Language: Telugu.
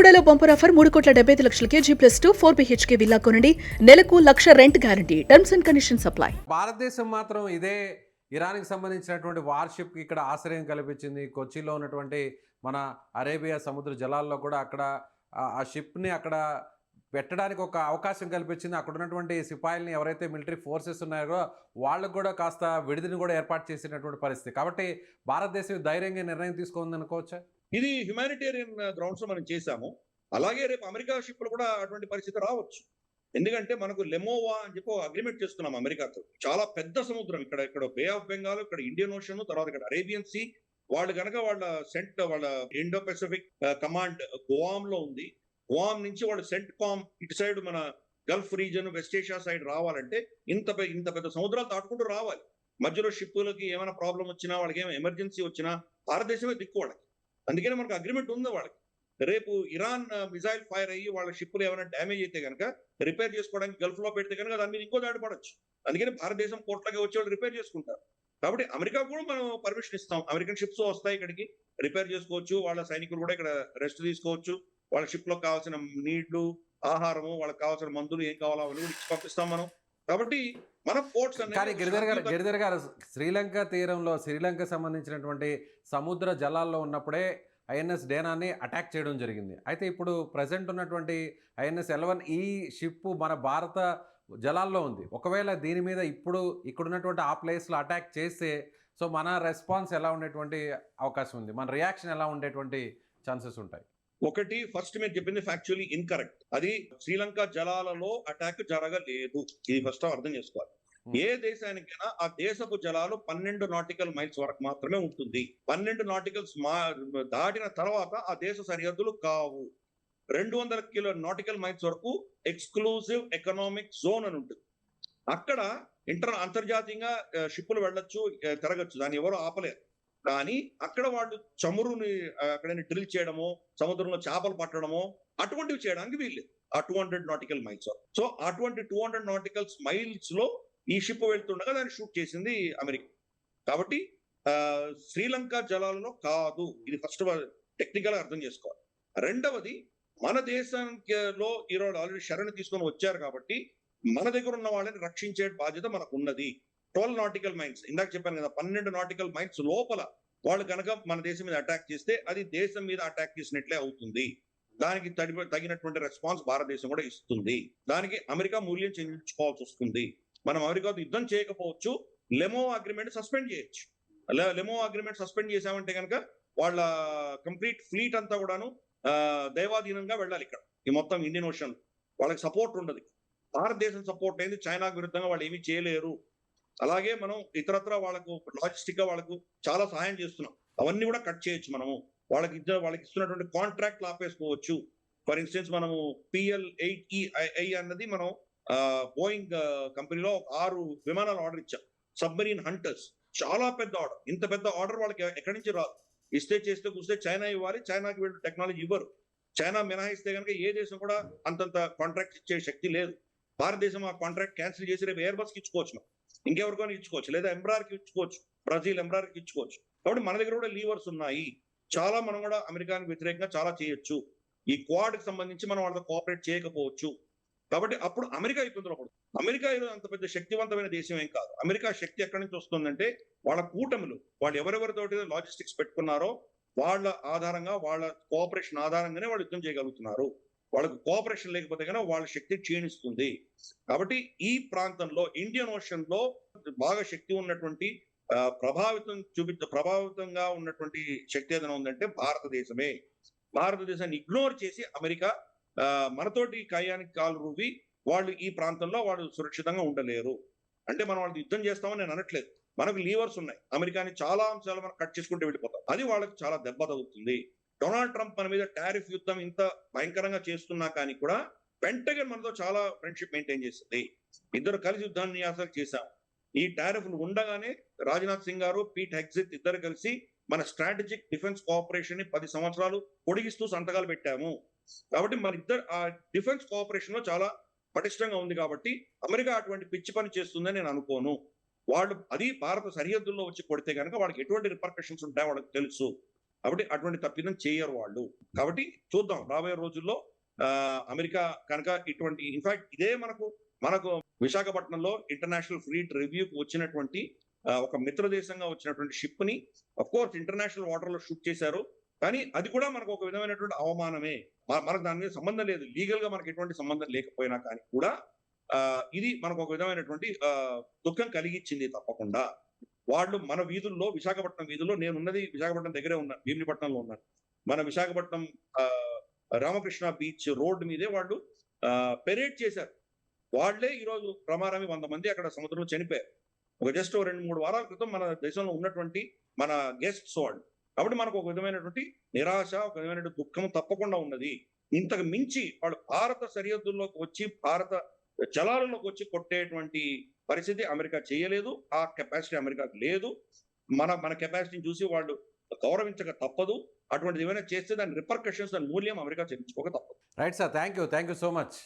బెల్లంకొండలో bumper offer 3,75,00,000 G+2 4 BHK villa కొనండి. నెలకు 1,00,000 rent guarantee. Terms and conditions apply. భారతదేశం మాత్రం ఇదే ఇరాన్కి సంబంధించినటువంటి వార్షిప్కి ఇక్కడ ఆశ్రయం కల్పించింది. కొచ్చిలో ఉన్నటువంటి మన అరేబియా సముద్ర జలాల్లో కూడా అక్కడ ఆ షిప్ని అక్కడ పెట్టడానికి ఒక అవకాశం కల్పించింది. అక్కడ ఉన్నటువంటి సిపాయిల్ని ఎవరైతే మిలిటరీ ఫోర్సెస్ ఉన్నాయో వాళ్ళకు కూడా కాస్త విడిదిని కూడా ఏర్పాటు చేసినటువంటి పరిస్థితి. కాబట్టి భారతదేశం ధైర్యంగా నిర్ణయం తీసుకుంది అనుకోవచ్చా? ఇది హ్యుమానిటేరియన్ గ్రౌండ్స్ లో మనం చేశాము. అలాగే రేపు అమెరికా షిప్లు కూడా అటువంటి పరిస్థితి రావచ్చు. ఎందుకంటే మనకు లెమోవా అని చెప్పి అగ్రిమెంట్ చేస్తున్నాం అమెరికాతో. చాలా పెద్ద సముద్రం, ఇక్కడ బే ఆఫ్ బెంగాల్, ఇక్కడ ఇండియన్ ఓషన్, తర్వాత ఇక్కడ అరేబియన్ సీ. వాళ్ళు కనుక వాళ్ళ ఇండో పెసిఫిక్ కమాండ్ గువామ్ లో ఉంది. గువామ్ నుంచి వాళ్ళు సెంట్కామ్ ఇటు సైడ్ మన Gulf reason, west Asia side రావాలంటే ఇంత పెద్ద సముద్రాలు దాటుకుంటూ రావాలి. మధ్యలో షిప్పులకి ఏమైనా ప్రాబ్లం వచ్చినా, వాళ్ళకి ఏమైనా ఎమర్జెన్సీ వచ్చినా భారతదేశమే దిక్కు వాళ్ళకి. అందుకనే మనకు అగ్రిమెంట్ ఉంది వాళ్ళకి. రేపు ఇరాన్ మిజైల్ ఫైర్ అయ్యి వాళ్ళ షిప్పులు ఏమైనా డ్యామేజ్ అయితే కనుక రిపేర్ చేసుకోవడానికి గల్ఫ్ లో పెడితే కనుక దాని మీద ఇంకో దాడి పడవచ్చు. అందుకని భారతదేశం కోట్లకి వచ్చి వాళ్ళు రిపేర్ చేసుకుంటారు. కాబట్టి అమెరికా కూడా మనం పర్మిషన్ ఇస్తాం. అమెరికన్ షిప్స్ వస్తాయి ఇక్కడికి, రిపేర్ చేసుకోవచ్చు. వాళ్ళ సైనికులు కూడా ఇక్కడ రెస్ట్ తీసుకోవచ్చు. వాళ్ళ షిప్ లో కావాల్సిన నీళ్లు, ఆహారము, వాళ్ళకి కావాల్సిన మందులు ఏం కావాలో అవన్నీ కూడా ఇచ్చి పంపిస్తాం మనం. కాబట్టి మన పోర్ట్స్ కానీ గిరిధర్ గారు శ్రీలంక తీరంలో, శ్రీలంక సంబంధించినటువంటి సముద్ర జలాల్లో ఉన్నప్పుడే ఐఎన్ఎస్ డేనాని అటాక్ చేయడం జరిగింది. అయితే ఇప్పుడు ప్రజెంట్ ఉన్నటువంటి ఐఎన్ఎస్ ఎలెవన్ ఈ షిప్ మన భారత జలాల్లో ఉంది. ఒకవేళ దీని మీద ఇప్పుడు ఇక్కడున్నటువంటి ఆ ప్లేస్లో అటాక్ చేస్తే సో మన రెస్పాన్స్ ఎలా ఉండేటువంటి అవకాశం ఉంది, మన రియాక్షన్ ఎలా ఉండేటువంటి ఛాన్సెస్ ఉంటాయి? ఒకటి, ఫస్ట్ మీరు చెప్పింది ఫ్యాక్చువల్లీ ఇన్కరెక్ట్. అది శ్రీలంక జలాలలో అటాక్ జరగలేదు. ఇది ఫస్ట్ అర్థం చేసుకోవాలి. ఏ దేశానికైనా ఆ దేశపు జలాలు 12 నాటికల్ మైల్స్ వరకు మాత్రమే ఉంటుంది. 12 నాటికల్స్ దాటిన తర్వాత ఆ దేశ సరిహద్దులు కావు. 200 నాటికల్ మైల్స్ వరకు ఎక్స్క్లూజివ్ ఎకనామిక్ జోన్ అని ఉంటుంది. అక్కడ అంతర్జాతీయంగా షిప్పులు వెళ్ళొచ్చు, తిరగచ్చు, దాన్ని ఎవరు ఆపలేరు. కానీ అక్కడ వాళ్ళు చమురుని అక్కడ డ్రిల్ చేయడమో, సముద్రంలో చేపలు పట్టడమో అటువంటివి చేయడానికి వీల్లేదు. ఆ 200 నాటికల్ మైల్స్. సో అటువంటి 200 నాటికల్స్ మైల్స్ లో ఈ షిప్ వెళ్తుండగా దాన్ని షూట్ చేసింది అమెరికా. కాబట్టి శ్రీలంక జలాలలో కాదు. ఇది ఫస్ట్ టెక్నికల్ అర్థం చేసుకోవాలి. రెండవది, మన దేశంలో ఈరోజు ఆల్రెడీ శరణు తీసుకొని వచ్చారు కాబట్టి మన దగ్గర ఉన్న వాళ్ళని రక్షించే బాధ్యత మనకు ఉన్నది. 12 నాటికల్ మైల్స్, ఇందాక చెప్పాను కదా, 12 నాటికల్ మైల్స్ లోపల వాళ్ళు కనుక మన దేశం మీద అటాక్ చేస్తే అది దేశం మీద అటాక్ చేసినట్లే అవుతుంది. దానికి తగినటువంటి రెస్పాన్స్ భారతదేశం కూడా ఇస్తుంది. దానికి అమెరికా మూల్యం చెల్లించుకోవాల్సి వస్తుంది. మనం అమెరికాతో యుద్ధం చేయకపోవచ్చు, లెమో అగ్రిమెంట్ సస్పెండ్ చేయొచ్చు. లెమో అగ్రిమెంట్ సస్పెండ్ చేసామంటే కనుక వాళ్ళ కంప్లీట్ ఫ్లీట్ అంతా కూడాను దైవాధీనంగా వెళ్ళాలి. ఇక్కడ ఈ మొత్తం ఇండియన్ ఓషన్ వాళ్ళకి సపోర్ట్ ఉండదు. భారతదేశం సపోర్ట్ అయింది, చైనాకు విరుద్ధంగా వాళ్ళు ఏమీ చేయలేరు. అలాగే మనం ఇతరత్ర వాళ్ళకు లాజిస్టిక్ గా వాళ్ళకు చాలా సహాయం చేస్తున్నాం. అవన్నీ కూడా కట్ చేయొచ్చు. మనము వాళ్ళకి ఇస్తున్నటువంటి కాంట్రాక్ట్లు ఆపేసుకోవచ్చు. ఫర్ ఇన్స్టెన్స్ మనము PL-8EI అన్నది మనం బోయింగ్ కంపెనీలో 6 విమానాలు ఆర్డర్ ఇచ్చాం. సబ్మరీన్ హంటర్స్, చాలా పెద్ద ఆర్డర్. ఇంత పెద్ద ఆర్డర్ వాళ్ళకి ఎక్కడి నుంచి రాదు. ఇస్తే చేస్తే కూస్తే చైనా ఇవ్వాలి. చైనాకి వీళ్ళు టెక్నాలజీ ఇవ్వరు. చైనా మినహాయిస్తే కనుక ఏ దేశం కూడా అంతంత కాంట్రాక్ట్ ఇచ్చే శక్తి లేదు. భారతదేశం ఆ కాంట్రాక్ట్ క్యాన్సిల్ చేసి రేపు ఎయిర్ బస్ కి ఇచ్చుకోవచ్చు, ఇంకెవరికైనా ఇచ్చుకోవచ్చు, లేదా ఎంబ్రార్ కి ఇచ్చుకోవచ్చు, బ్రెజిల్ ఎంబ్రార్ కి ఇచ్చుకోవచ్చు. కాబట్టి మన దగ్గర కూడా లీవర్స్ ఉన్నాయి. చాలా మనం కూడా అమెరికానికి వ్యతిరేకంగా చాలా చేయొచ్చు. ఈ క్వాడ్ కి సంబంధించి మనం వాళ్ళతో కోఆపరేట్ చేయకపోవచ్చు. కాబట్టి అప్పుడు అమెరికా ఇబ్బందులు పడుతుంది. అమెరికా ఈరోజు అంత పెద్ద శక్తివంతమైన దేశం ఏం కాదు. అమెరికా శక్తి ఎక్కడి నుంచి వస్తుందంటే వాళ్ళ కూటములు, వాళ్ళు ఎవరెవరితోటి లాజిస్టిక్స్ పెట్టుకున్నారో వాళ్ళ ఆధారంగా, వాళ్ళ కోఆపరేషన్ ఆధారంగానే వాళ్ళు యుద్ధం చేయగలుగుతున్నారు. వాళ్ళకు కోఆపరేషన్ లేకపోతే కనుక వాళ్ళ శక్తి క్షీణిస్తుంది. కాబట్టి ఈ ప్రాంతంలో ఇండియన్ ఓషన్ లో బాగా శక్తి ఉన్నటువంటి ప్రభావితంగా ఉన్నటువంటి శక్తి ఏదైనా ఉందంటే భారతదేశమే. భారతదేశాన్ని ఇగ్నోర్ చేసి అమెరికా మనతోటి కయ్యానికి కాలు రూవి వాళ్ళు ఈ ప్రాంతంలో వాళ్ళు సురక్షితంగా ఉండలేరు. అంటే మనం వాళ్ళకి యుద్ధం చేస్తామని నేను అనట్లేదు. మనకు లీవర్స్ ఉన్నాయి. అమెరికాని చాలా అంశాలు మనం కట్ చేసుకుంటూ వెళ్ళిపోతాం. అది వాళ్ళకి చాలా దెబ్బ తగ్గుతుంది. డొనాల్డ్ ట్రంప్ మన మీద టారిఫ్ యుద్ధం ఇంత భయంకరంగా చేస్తున్నా కానీ కూడా పెంటగన్ మనతో చాలా ఫ్రెండ్షిప్ మెయింటైన్ చేస్తుంది. ఇద్దరు కలిసి యుద్ధాన్యాసాలు చేశాం. ఈ టారిఫ్లు ఉండగానే రాజ్నాథ్ సింగ్ గారు, పీట్ హెగ్జిత్ ఇద్దరు కలిసి మన స్ట్రాటజిక్ డిఫెన్స్ కోఆపరేషన్ ని 10 సంవత్సరాలు పొడిగిస్తూ సంతకాలు పెట్టాము. కాబట్టి మన ఇద్దరు ఆ డిఫెన్స్ కోఆపరేషన్ లో చాలా పటిష్టంగా ఉంది. కాబట్టి అమెరికా అటువంటి పిచ్చి పని చేస్తుందని నేను అనుకోను. వాళ్ళు అది భారత సరిహద్దుల్లో వచ్చి కొడితే కనుక వాళ్ళకి ఎటువంటి రిపర్కషన్స్ ఉంటాయో వాళ్ళకి తెలుసు. కాబట్టి అటువంటి తప్పిదం చేయరు వాళ్ళు. కాబట్టి చూద్దాం రాబోయే రోజుల్లో అమెరికా కనుక ఇటువంటి ఇన్ఫాక్ట్ ఇదే మనకు విశాఖపట్నంలో ఇంటర్నేషనల్ ఫ్లీట్ రివ్యూకి వచ్చినటువంటి ఒక మిత్ర దేశంగా వచ్చినటువంటి షిప్ ని అఫ్ కోర్స్ ఇంటర్నేషనల్ వాటర్ లో షూట్ చేశారు. కానీ అది కూడా మనకు ఒక విధమైనటువంటి అవమానమే. మనకు దాని మీద సంబంధం లేదు, లీగల్ గా మనకు ఎటువంటి సంబంధం లేకపోయినా కానీ కూడా ఇది మనకు ఒక విధమైనటువంటి దుఃఖం కలిగించింది తప్పకుండా. వాళ్ళు మన వీధుల్లో, విశాఖపట్నం వీధుల్లో, నేనున్నది విశాఖపట్నం దగ్గరే ఉన్నాను, భీమిలిపట్నంలో ఉన్నాను. మన విశాఖపట్నం రామకృష్ణ బీచ్ రోడ్ మీదే వాళ్ళు పెరేడ్ చేశారు. వాళ్లే ఈరోజు ప్రమారమి 100 మంది అక్కడ సముద్రంలో చనిపోయారు. ఒక జస్ట్ 2-3 వారాల క్రితం మన దేశంలో ఉన్నటువంటి మన గెస్ట్స్ వాళ్ళు. కాబట్టి మనకు ఒక విధమైనటువంటి నిరాశ, ఒక విధమైన దుఃఖం తప్పకుండా ఉన్నది. ఇంతకు మించి వాళ్ళు భారత సరిహద్దుల్లోకి వచ్చి, భారత జలాలలోకి వచ్చి కొట్టేటువంటి పరిస్థితి అమెరికా చేయలేదు. ఆ కెపాసిటీ అమెరికాకు లేదు. మన కెపాసిటీని చూసి వాళ్ళు గౌరవించక తప్పదు. అటువంటిది ఏమైనా చేస్తే దాని రిపర్కషన్స్, దాని మూల్యం అమెరికా చెల్లించుకోక తప్పదు. Right sir, thank you so much.